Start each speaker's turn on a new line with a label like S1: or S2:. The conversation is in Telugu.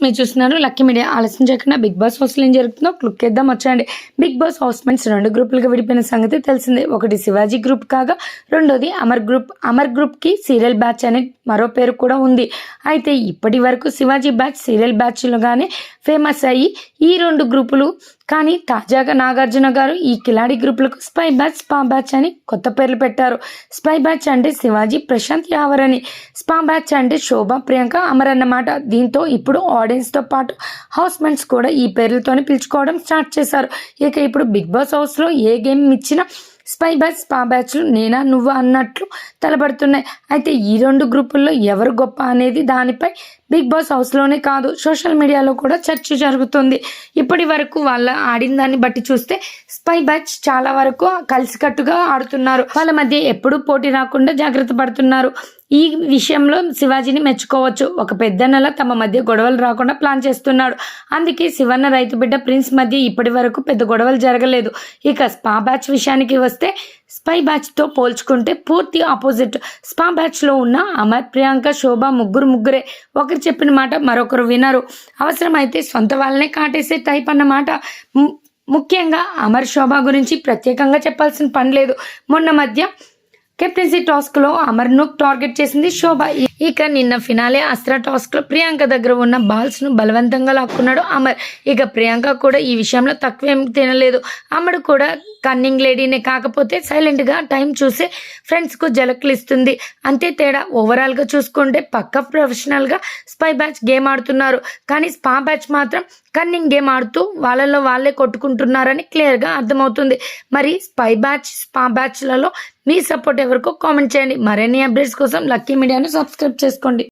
S1: మీరు చూస్తున్నారు లక్కీ మీడియా. ఆలస్యం చేయకుండా బిగ్ బాస్ హౌస్ లో ఏం జరుగుతుందో క్లిక్ చేద్దాం వచ్చండి. బిగ్ బాస్ హౌస్ మెంట్స్ 2 గ్రూపులుగా విడిపోయిన సంగతి తెలిసిందే. ఒకటి శివాజీ గ్రూప్ కాగా రెండోది అమర్ గ్రూప్. అమర్ గ్రూప్ కి సీరియల్ బ్యాచ్ అనే మరో పేరు కూడా ఉంది. అయితే ఇప్పటి వరకు శివాజీ బ్యాచ్ సీరియల్ బ్యాచ్ లోగానే ఫేమస్ అయ్యి ఈ 2 గ్రూపులు కానీ తాజాగా నాగార్జున గారు ఈ కిలాడి గ్రూపులకు స్పై బ్యాచ్, స్పా బ్యాచ్ అని కొత్త పేర్లు పెట్టారు. స్పై బ్యాచ్ అంటే శివాజీ, ప్రశాంత్ యావర్ అని, స్పా బ్యాచ్ అంటే శోభ, ప్రియాంక, అమర్ అన్నమాట. దీంతో ఇప్పుడు ఆడియన్స్ తో పాటు హౌస్ మెంట్స్ కూడా ఈ పేర్లతోనే పిలుచుకోవడం స్టార్ట్ చేశారు. ఇక ఇప్పుడు బిగ్ బాస్ హౌస్ లో ఏ గేమ్ ఇచ్చినా స్పై బ్యాచ్, స్పా బ్యాచ్లు నేనా నువ్వు అన్నట్లు తలబడుతున్నాయి. అయితే ఈ 2 గ్రూపుల్లో ఎవరు గొప్ప అనేది దానిపై బిగ్ బాస్ హౌస్లోనే కాదు సోషల్ మీడియాలో కూడా చర్చ జరుగుతుంది. ఇప్పటి వరకు వాళ్ళ ఆడిన దాన్ని బట్టి చూస్తే స్పై బ్యాచ్ చాలా వరకు కలిసికట్టుగా ఆడుతున్నారు. వాళ్ళ మధ్య ఎప్పుడూ పోటీ రాకుండా జాగ్రత్త పడుతున్నారు. ఈ విషయంలో శివాజీని మెచ్చుకోవచ్చు. ఒక పెద్దన్నలా తమ మధ్య గొడవలు రాకుండా ప్లాన్ చేస్తున్నాడు. అందుకే శివన్న రైతు బిడ్డ ప్రిన్స్ మధ్య ఇప్పటి వరకు పెద్ద గొడవలు జరగలేదు. ఇక స్పా బ్యాచ్ విషయానికి వస్తే స్పై బ్యాచ్ తో పోల్చుకుంటే పూర్తి ఆపోజిట్. స్పా బ్యాచ్ లో ఉన్న అమర్, ప్రియాంక, శోభ ముగ్గురే. ఒకరు చెప్పిన మాట మరొకరు వినరు. అవసరమైతే సొంత వాళ్ళనే కాటేసే టైప్ అన్నమాట. ముఖ్యంగా అమర్, శోభ గురించి ప్రత్యేకంగా చెప్పాల్సిన పని లేదు. మొన్న మధ్య కెప్టెన్సీ టాస్క్ లో అమర్ ను టార్గెట్ చేసింది శోభ. ఇక నిన్న ఫినాలే అస్త్రా టాస్క్ లో ప్రియాంక దగ్గర ఉన్న బాల్స్ ను బలవంతంగా లాక్కున్నాడు అమర్. ఇక ప్రియాంక కూడా ఈ విషయంలో తక్కువేం తినలేదు. అమర్ కూడా కన్నింగ్ లేడీనే, కాకపోతే సైలెంట్ గా టైం చూసే ఫ్రెండ్స్ కు జలకులు ఇస్తుంది, అంతే తేడా. ఓవరాల్ గా చూసుకుంటే పక్క ప్రొఫెషనల్ గా స్పై బ్యాచ్ గేమ్ ఆడుతున్నారు. కానీ స్పా బ్యాచ్ మాత్రం కన్నింగ్ గేమ్ ఆడుతూ వాళ్ళలో వాళ్ళే కొట్టుకుంటున్నారని క్లియర్ గా అర్థమవుతుంది. మరి స్పై బ్యాచ్, స్పా బ్యాచ్లలో మీ సపోర్ట్ ఎవరికో కామెంట్ చేయండి. మరిన్ని అప్డేట్స్ కోసం లక్కీ మీడియాను సబ్స్క్రైబ్ చేసుకోండి.